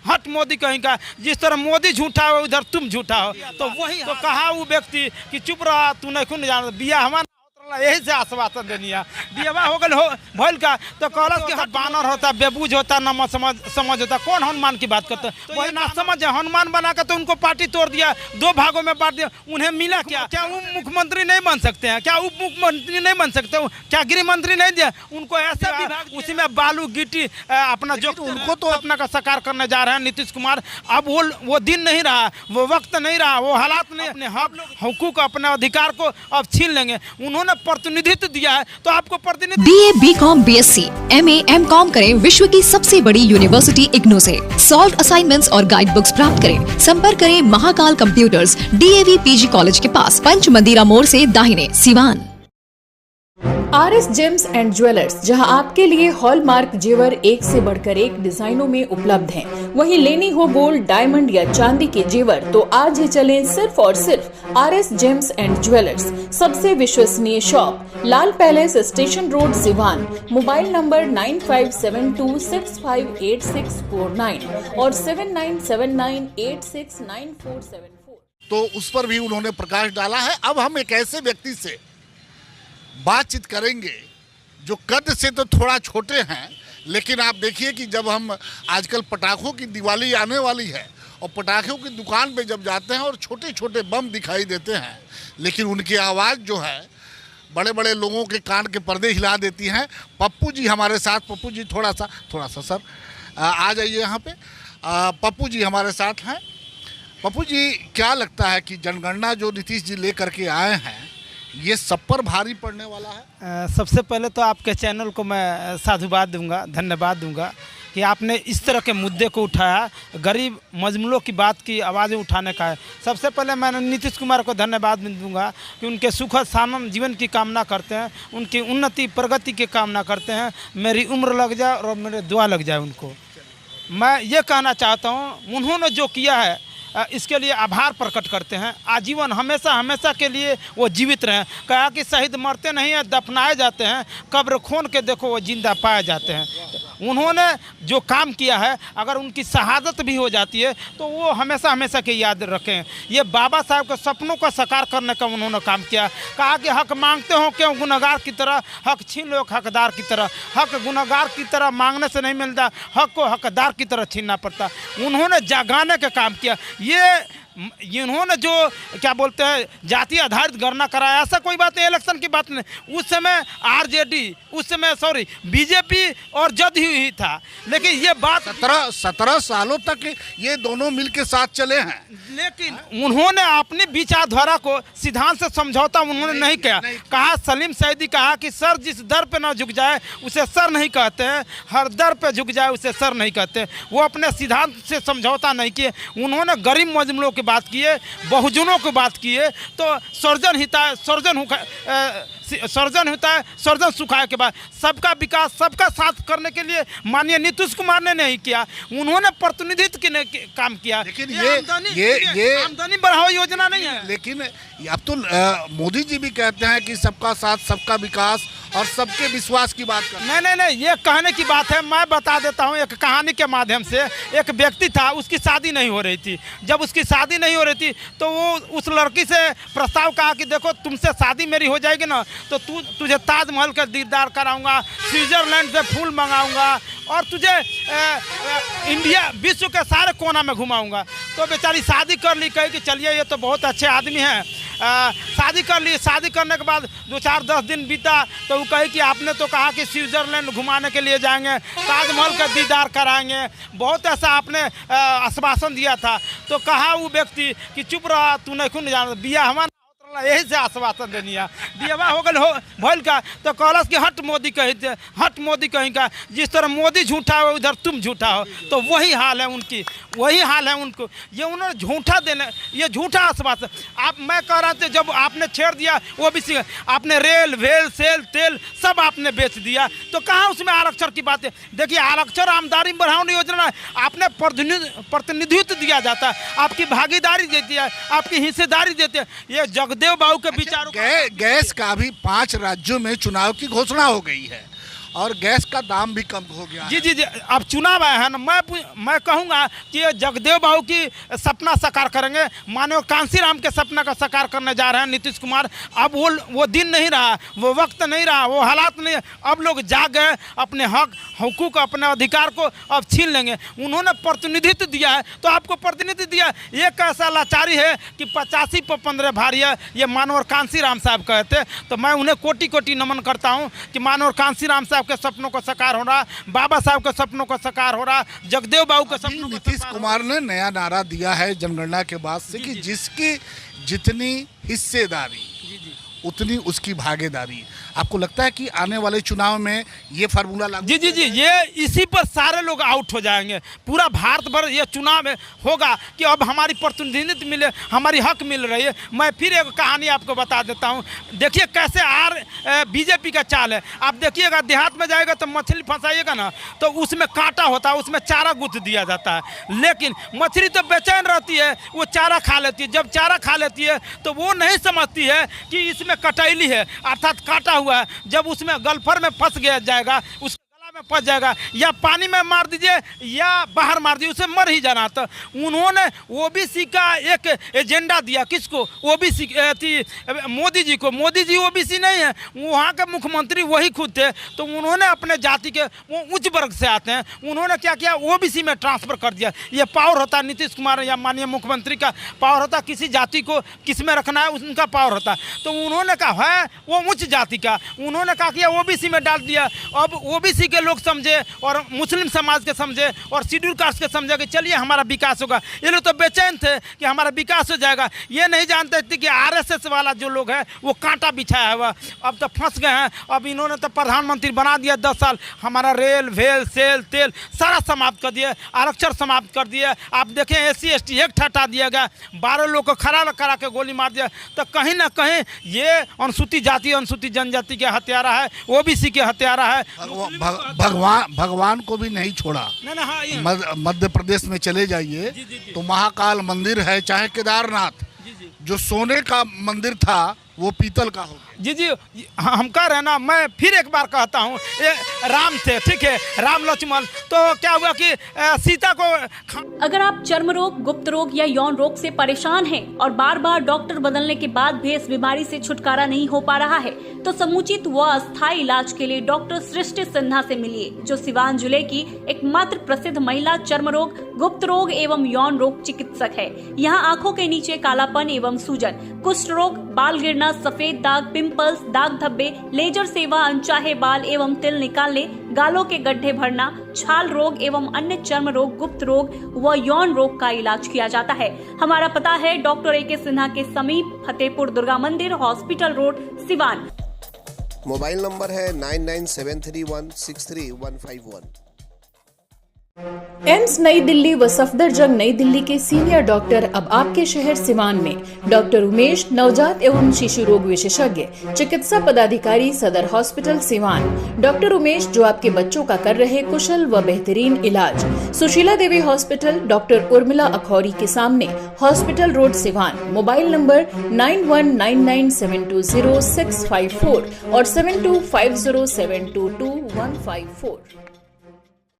हट मोदी कहीं का, जिस तरह मोदी झूठा हो उधर तुम झूठा हो। तो वही तो कहा वो व्यक्ति कि चुप रहा, तू नहीं खुद जान बिया हमारा, यही से आश्वासन देनी है। बियावा हो गल हो भइल का तो कहलस कि बानर होता, बेबूझ होता, न समझ होता। कौन हनुमान की बात करता है? वही ना समझ है। हनुमान बना कर तो उनको पार्टी तोड़ दिया, 2 भागों में बांट दिया। उन्हें मिला क्या? क्या वो मुख्यमंत्री नहीं बन सकते हैं? क्या उप मुख्यमंत्री नहीं बन सकते? क्या गृह मंत्री नहीं दिया उनको? ऐसा विभाग उसी में बालू गिट्टी अपना जो उनको तो अपना का साकार करने जा रहे हैं नीतीश कुमार। अब वो दिन नहीं रहा, वो वक्त नहीं रहा, वो हालात नहीं। अपने हकूक अपने अधिकार को अब छीन लेंगे। उन्होंने प्रतिनिधित्व दिया है तो आपको प्रतिनिधि। BA, BCom, BSc, MA, MCom करें विश्व की सबसे बड़ी यूनिवर्सिटी इग्नू से। सॉल्व असाइनमेंट्स और गाइड बुक्स प्राप्त करें। संपर्क करें Mahakal computers, DAV PG college के पास, पंच मंदिरा मोड़ से दाहिने, Siwan. RS James and jewellers, जहां आपके लिए हॉलमार्क जेवर एक से बढ़कर एक डिजाइनों में उपलब्ध हैं। वहीं लेनी हो गोल्ड, डायमंड या चांदी के जेवर तो आज ही चलें सिर्फ और सिर्फ RS जेम्स एंड ज्वेलर्स। सबसे विश्वसनीय shop, Lal palace, station road, Siwan. Mobile number 9572658649 और 7979869474। तो उस पर भी उन्होंने प्रकाश डाला है। अब हम एक ऐसे व्यक्ति से बातचीत करेंगे जो कद से तो थोड़ा छोटे हैं, लेकिन आप देखिए कि जब हम आजकल पटाखों की दिवाली आने वाली है और पटाखों की दुकान पे जब जाते हैं और छोटे छोटे बम दिखाई देते हैं, लेकिन उनकी आवाज़ जो है बड़े बड़े लोगों के कान के पर्दे हिला देती हैं। पप्पू जी हमारे साथ। पप्पू जी थोड़ा सा सर आ जाइए यहाँ पे। पप्पू जी हमारे साथ हैं। पप्पू जी, क्या लगता है कि जनगणना जो नीतीश जी लेकर के आए हैं ये सब पर भारी पड़ने वाला है? सबसे पहले तो आपके चैनल को मैं साधुवाद दूंगा, धन्यवाद दूंगा कि आपने इस तरह के मुद्दे को उठाया। गरीब मजलूमों की बात की आवाज़ें उठाने का है। सबसे पहले मैं नीतीश कुमार को धन्यवाद दूंगा कि उनके सुखद सानंद जीवन की कामना करते हैं, उनकी उन्नति प्रगति की कामना करते हैं। मेरी उम्र लग जाए और मेरे दुआ लग जाए उनको। मैं ये कहना चाहता हूँ, उन्होंने जो किया है इसके लिए आभार प्रकट करते हैं। आजीवन हमेशा के लिए वो जीवित रहें। कहा कि शहीद मरते नहीं हैं, दफनाए जाते हैं, कब्र खोन के देखो वो जिंदा पाए जाते हैं। उन्होंने जो काम किया है, अगर उनकी शहादत भी हो जाती है तो वो हमेशा के याद रखें। ये बाबा साहब के सपनों का साकार करने का उन्होंने काम किया। कहा कि हक मांगते हो क्यों गुनहगार की तरह, हक छीन लो हकदार की तरह। हक गुनहगार की तरह मांगने से नहीं मिलता, हक को हकदार की तरह छीनना पड़ता। उन्होंने जगाने का काम किया। इन्होंने जो क्या बोलते हैं जाति आधारित गणना कराया, ऐसा कोई बात नहीं, इलेक्शन की बात नहीं। उस समय RJD, उस समय BJP और जदयू ही था, लेकिन ये बात 17 सालों तक ये दोनों मिलके साथ चले हैं। लेकिन उन्होंने अपनी विचारधारा को सिद्धांत से समझौता उन्होंने नहीं किया। कहा सलीम सैदी कहा कि सर जिस दर पे ना झुक जाए उसे सर नहीं कहते हैं, हर दर पे झुक जाए उसे सर नहीं कहते। वो अपने सिद्धांत से समझौता नहीं किए। उन्होंने गरीब मजलूमों की बात किए, बहुजनों की बात किए। तो सर्जन होता है सर्जन सुखाए के बाद सबका विकास सबका साथ करने के लिए माननीय नीतीश कुमार ने नहीं किया। उन्होंने प्रतिनिधित्व के काम किया। लेकिन ये आमदनी बढ़ाओ योजना नहीं है। लेकिन अब तो मोदी जी भी कहते हैं कि सबका साथ सबका विकास और सबके विश्वास की बात कर। नहीं, ये कहने की बात है। मैं बता देता हूँ एक कहानी के माध्यम से। एक व्यक्ति था, उसकी शादी नहीं हो रही थी। जब उसकी शादी नहीं हो रही थी तो वो उस लड़की से प्रस्ताव कहा कि देखो तुमसे शादी मेरी हो जाएगी ना तो तुझे ताजमहल का दीदार कराऊंगा, स्विट्जरलैंड से फूल मंगाऊंगा और तुझे इंडिया विश्व के सारे कोना में घुमाऊंगा। तो बेचारी शादी कर ली। कही कि चलिए ये तो बहुत अच्छे आदमी हैं। शादी कर ली। शादी करने के बाद 2-4-10 दिन बीता तो वो कही कि आपने तो कहा कि स्विट्जरलैंड घुमाने के लिए जाएंगे, ताजमहल का दीदार कराएंगे, बहुत ऐसा आपने आश्वासन दिया था। तो कहा वो व्यक्ति कि चुप रहा, तू नहीं खुद जान बिया हमारा, यही से आश्वासन देनी है। बियावा हो गल हो भइल का तो कहलस कि हट मोदी कहीं का, जिस तरह मोदी झूठा हो उधर तुम झूठा हो। तो वही हाल है उनको। ये उन्होंने झूठा देने, ये झूठा आश्वासन। मैं कह रहा था जब आपने छेड़ दिया OBC, आपने रेल वेल सेल तेल सब आपने बेच दिया, तो कहाँ उसमें आरक्षण की बात है? देखिए आरक्षण आमदनी बढ़ाने योजना आपने प्रतिनिधित्व दिया जाता, आपकी भागीदारी देती है, आपकी हिस्सेदारी देती है। ये जगदेव बाबू के विचारों गैस का भी 5 राज्यों में चुनाव की घोषणा हो गई है और गैस का दाम भी कम हो गया है। जी जी जी, अब चुनाव आया है ना, मैं कहूँगा कि ये जगदेव बाबू की सपना साकार करेंगे, मानव कांसी राम के सपना का साकार करने जा रहे हैं नीतीश कुमार। अब वो दिन नहीं रहा, वो वक्त नहीं रहा, वो हालात नहीं, अब लोग जाग गए, अपने हक हुकूक अपने अधिकार को अब छीन लेंगे। उन्होंने प्रतिनिधित्व दिया है तो आपको प्रतिनिधित्व दिया। ये कैसा लाचारी है कि 85 पर 15 भारी है, ये मानव कांसी राम साहब कहते। तो मैं उन्हें कोटि कोटि नमन करता हूँ कि मानव कांसी राम साहब के सपनों को साकार हो रहा, बाबा साहब के सपनों को साकार हो रहा, जगदेव बाबू के सपनों को। नीतीश कुमार ने नया नारा दिया है जनगणना के बाद से कि जिसकी जितनी हिस्सेदारी उतनी उसकी भागीदारी। आपको लगता है कि आने वाले चुनाव में ये फार्मूला लागू? जी जी जी, ये इसी पर सारे लोग आउट हो जाएंगे। पूरा भारत भर ये चुनाव होगा कि अब हमारी प्रतिनिधित्व मिले, हमारी हक मिल रही है। मैं फिर एक कहानी आपको बता देता हूँ। देखिए कैसे बीजेपी का चाल है। आप देखिएगा देहात में जाएगा तो मछली फंसाइएगा ना, तो उसमें कांटा होता है, उसमें चारा गुथ दिया जाता है। लेकिन मछली तो बेचैन रहती है, वो चारा खा लेती है। जब चारा खा लेती है तो वो नहीं समझती है कि इसमें कटैली है, अर्थात काटा हुआ है। जब उसमें गल्फर में फंस गया जाएगा, उस गला में फंस जाएगा, या पानी में मार दीजिए या बाहर मार दीजिए, उसे मर ही जाना। तो उन्होंने ओबीसी का एक एजेंडा दिया। किसको? ओबीसी मोदी जी को। मोदी जी ओबीसी नहीं है, वहाँ के मुख्यमंत्री वही खुद थे। तो उन्होंने अपने जाति के, वो उच्च वर्ग से आते हैं, उन्होंने क्या किया, ओबीसी में ट्रांसफ़र कर दिया। ये पावर होता है नीतीश कुमार या माननीय मुख्यमंत्री का पावर होता, किसी जाति को किस में रखना है उनका पावर होता। तो उन्होंने कहा है वो उच्च जाति का, उन्होंने कहा कि ओबीसी में डाल दिया। अब ओबीसी के लोग समझे और मुस्लिम समाज के समझे और शेड्यूल कास्ट के समझे कि चलिए हमारा विकास होगा। ये लोग तो बेचैन थे कि हमारा विकास हो जाएगा। ये नहीं जानते थे कि आरएसएस वाला जो लोग है वो कांटा बिछाया हुआ, अब तो फंस गए हैं। अब इन्होंने तो प्रधानमंत्री बना दिया 10 साल, हमारा रेल वेल सेल तेल सारा समाप्त कर दिए, आरक्षण समाप्त कर दिए। आप देखें SC ST एक्ट हटा दिया गया, 12 लोग को खड़ा करा के गोली मार दिया। तो कहीं ना कहीं ये अनुसूचित जाति अनुसूचित जनजाति के हत्यारा है, ओबीसी के हत्यारा है। भगवान को भी नहीं छोड़ा। हाँ, मध्य प्रदेश में चले जाइए तो महाकाल मंदिर है, चाहे केदारनाथ, जो सोने का मंदिर था वो पीतल का हो गया। जी जी, हम कह रहे हैं ना, मैं फिर एक बार कहता हूँ, ये राम थे, ठीक है, राम लक्ष्मण। तो क्या हुआ कि सीता को अगर आप चर्म रोग, गुप्त रोग या यौन रोग से परेशान हैं और बार बार डॉक्टर बदलने के बाद भी इस बीमारी से छुटकारा नहीं हो पा रहा है, तो समुचित व अस्थायी इलाज के लिए डॉक्टर सृष्टि सिन्हा से मिलिए, जो सिवान जिले की एकमात्र प्रसिद्ध महिला चर्म रोग, गुप्त रोग एवं यौन रोग चिकित्सक है। यहाँ आंखों के नीचे कालापन एवं सूजन, कुष्ठ रोग, बाल गिरना, सफेद दाग, पिंपल्स, दाग धब्बे, लेजर सेवा, अनचाहे बाल एवं तिल निकालने, गालों के गड्ढे भरना, छाल रोग एवं अन्य चर्म रोग, गुप्त रोग व यौन रोग का इलाज किया जाता है। हमारा पता है डॉक्टर AK सिन्हा के समीप फतेहपुर दुर्गा मंदिर, hospital road, Siwan. Mobile number है 9973163151। एम्स नई दिल्ली व सफदरजंग नई दिल्ली के सीनियर डॉक्टर अब आपके शहर सिवान में। डॉक्टर उमेश, नवजात एवं शिशु रोग विशेषज्ञ, चिकित्सा पदाधिकारी, सदर हॉस्पिटल सिवान। डॉक्टर उमेश जो आपके बच्चों का कर रहे कुशल व बेहतरीन इलाज। सुशीला देवी हॉस्पिटल, डॉक्टर उर्मिला अखौरी के सामने, hospital road Siwan. Mobile number 9199720654 और 7250722154।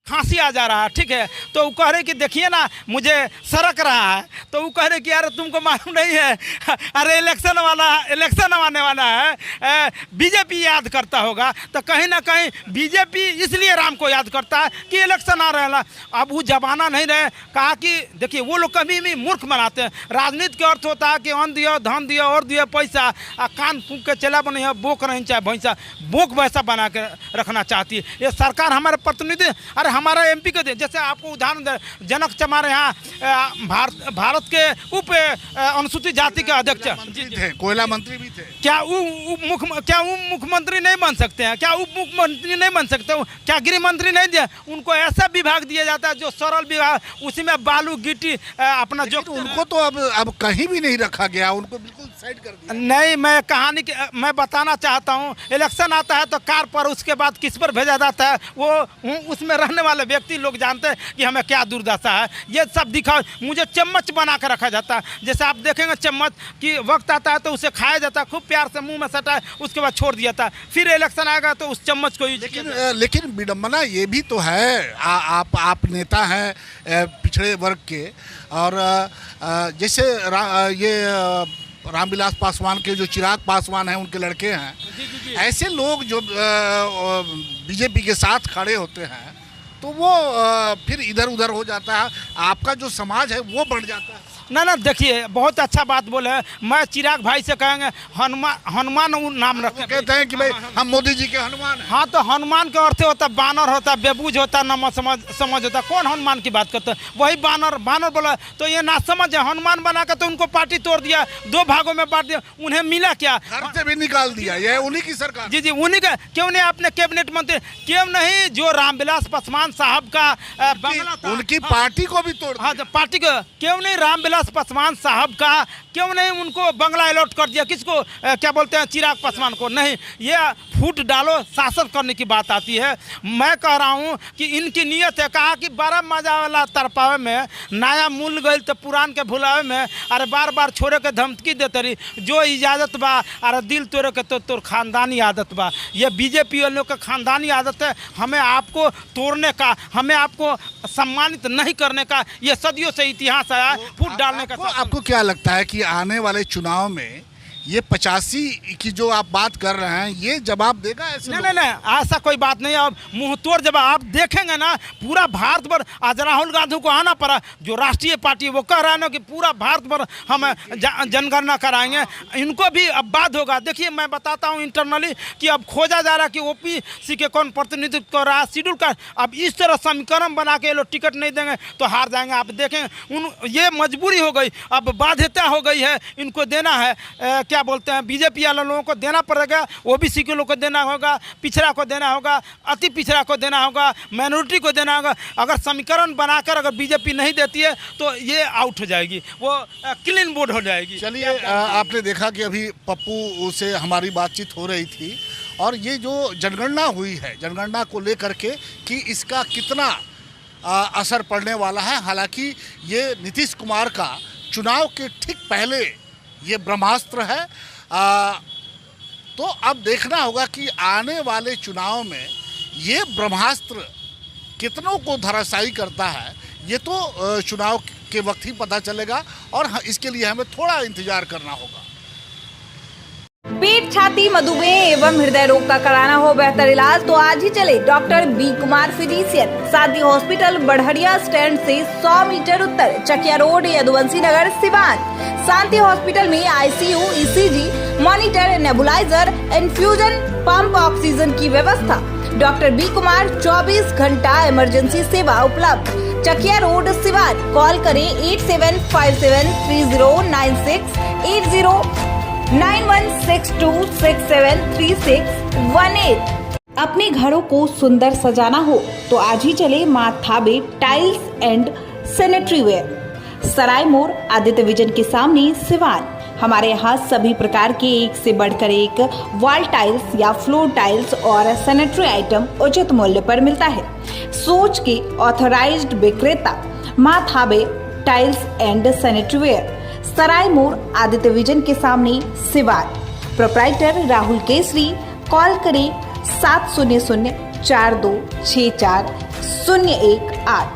खांसी आ जा रहा है, ठीक है, तो वो कह रहे कि देखिए ना मुझे सरक रहा है। तो वो कह रहे कि यार तुमको मालूम नहीं है, अरे इलेक्शन आने वाला है, बीजेपी याद करता होगा। तो कहीं ना कहीं बीजेपी इसलिए राम को याद करता है कि इलेक्शन आ रहा है। अब वो जमाना नहीं रहे। कहा कि देखिए वो लोग कभी भी मूर्ख बनाते हैं। राजनीति का अर्थ होता है कि अन्न दिया, धन दिया और दिया पैसा, कान फूंक के चला बने बोक नहीं चाहे भैंसा, बोक वैसा बना के रखना चाहती है ये सरकार। हमारे प्रतिनिधि, अरे हमारा MP को दे, जैसे आपको उदाहरण दे, जनक हमारे यहाँ भारत के उप अनुसूचित जाति के अध्यक्ष थे, कोयला मंत्री भी थे। क्या उप मुख्यमंत्री नहीं बन सकते हैं? क्या उप मुख्यमंत्री नहीं बन सकते? क्या गृह मंत्री नहीं दिया? उनको ऐसा विभाग दिया जाता है जो सरल विभाग, उसी में बालू गिट्टी अपना जो उनको तो अब कहीं भी नहीं रखा गया, उनको बिल्कुल डिसाइड कर दिया? नहीं, मैं कहानी के मैं बताना चाहता हूँ, इलेक्शन आता है तो कार पर उसके बाद किस पर भेजा जाता है वो उसमें रहने वाले व्यक्ति लोग जानते हैं कि हमें क्या दुर्दशा है। ये सब दिखा, मुझे चम्मच बना कर रखा जाता है। जैसे आप देखेंगे चम्मच की वक्त आता है तो उसे खाया जाता है, खूब प्यार से मुंह में सटा, उसके बाद छोड़ दिया था। फिर इलेक्शन आएगा तो उस चम्मच को लेकिन विडम्बना ये भी तो है, आप नेता हैं पिछड़े वर्ग के, और जैसे ये रामविलास पासवान के जो चिराग पासवान हैं उनके लड़के हैं, ऐसे लोग जो बीजेपी के साथ खड़े होते हैं तो वो फिर इधर उधर हो जाता है, आपका जो समाज है वो बढ़ जाता है। ना देखिए, बहुत अच्छा बात बोले हैं। मैं चिराग भाई से कहेंगे हनुमान नाम रखते कहते हैं कि भाई हम मोदी जी के हनुमान हैं। हाँ, तो हनुमान का अर्थ होता है बानर होता है, बेबूझ होता है, न समझ होता है। कौन हनुमान की बात करता है? वही बानर बोला। तो ये ना समझ है, हनुमान बना कर तो उनको पार्टी तोड़ दिया, 2 भागों में बांट दिया। उन्हें मिला क्या? घर से भी निकाल दिया। ये उन्हीं की सरकार। जी उन्हीं का। क्यों नहीं अपने कैबिनेट मंत्री, क्यों नहीं जो रामविलास पासवान साहब का बंगला था, उनकी पार्टी को भी तोड़ दिया। हाँ, पार्टी को क्यों नहीं रामविलास पासवान साहब का क्यों नहीं उनको बंगला अलॉट कर दिया? किसको क्या बोलते हैं, चिराग पासवान को? नहीं, ये फूट डालो शासन करने की बात आती है। मैं कह रहा हूँ कि इनकी नीयत है, कहा कि बड़ा मजा वाला तरपावे में नया मूल गई तो पुरान के भुलावे में, अरे बार बार छोड़े के धमकी देते रही, जो इजाजत बा, अरे दिल तोड़े के तो तोर खानदानी आदत बा। ये बीजेपी वालों का खानदानी आदत है, हमें आपको तोड़ने का, हमें आपको सम्मानित नहीं करने का। ये सदियों से इतिहास आया फूट डालने का। आपको क्या लगता है कि आने वाले चुनाव में ये 85 की जो आप बात कर रहे हैं ये जवाब देगा? ऐसे नहीं, ऐसा कोई बात नहीं। अब मुंह तोड़ जब आप देखेंगे ना, पूरा भारत भर, आज राहुल गांधी को आना पड़ा, जो राष्ट्रीय पार्टी वो कह रहा है ना कि पूरा भारत भर हम जनगणना कराएंगे, इनको भी अब बात होगा। देखिए, मैं बताता हूँ इंटरनली कि अब खोजा जा रहा है कि ओबीसी के कौन प्रतिनिधित्व कर रहा है, शेड्यूल का। अब इस तरह समीकरण बना के लोग टिकट नहीं देंगे तो हार जाएंगे। आप देखेंगे ये मजबूरी हो गई, अब बाध्यता हो गई है, इनको देना है। क्या बोलते हैं, बीजेपी वाले लोगों को देना पड़ेगा, ओबीसी के लोगों को देना होगा, पिछड़ा को देना होगा, अति पिछड़ा को देना होगा, माइनॉरिटी को देना होगा। अगर समीकरण बनाकर अगर बीजेपी नहीं देती है तो ये आउट हो जाएगी, वो क्लीन बोर्ड हो जाएगी। चलिए, आपने देखा कि अभी पप्पू से हमारी बातचीत हो रही थी, और ये जो जनगणना हुई है, जनगणना को लेकर के कि इसका कितना असर पड़ने वाला है। हालांकि ये नीतीश कुमार का चुनाव के ठीक पहले ये ब्रह्मास्त्र है। तो अब देखना होगा कि आने वाले चुनाव में ये ब्रह्मास्त्र कितनों को धराशायी करता है। ये तो चुनाव के वक्त ही पता चलेगा, और इसके लिए हमें थोड़ा इंतजार करना होगा। पेट, छाती, मधुमेह एवं हृदय रोग का कराना हो बेहतर इलाज तो आज ही चले डॉक्टर बी कुमार फिजिशियन, शादी हॉस्पिटल, बढ़हरिया स्टैंड से 100 मीटर उत्तर, चकिया रोड, यदुवंशी नगर, सिवान। शांति हॉस्पिटल में ICU, ECG, monitor, nebuliser, infusion pump, oxygen की व्यवस्था। डॉक्टर बी कुमार 24 घंटा इमरजेंसी सेवा उपलब्ध। चकिया रोड, सिवान। कॉल करें 87573096, अपने घरों को सुंदर सजाना हो तो आज ही चले माँ थाबे टाइल्स एंड सैनिटरी वेयर, सराय मोड़, आदित्य विजन के सामने, सिवान। हमारे यहाँ सभी प्रकार के एक से बढ़कर एक वॉल टाइल्स या फ्लोर टाइल्स और सैनिटरी आइटम उचित मूल्य पर मिलता है। सोच के ऑथराइज्ड विक्रेता माँ थाबे टाइल्स एंड सैनिटरी वेयर, सराय मोड़, आदित्य विजन के सामने, सिवान। प्रोप्राइटर राहुल केसरी। कॉल करें 700-4264-018।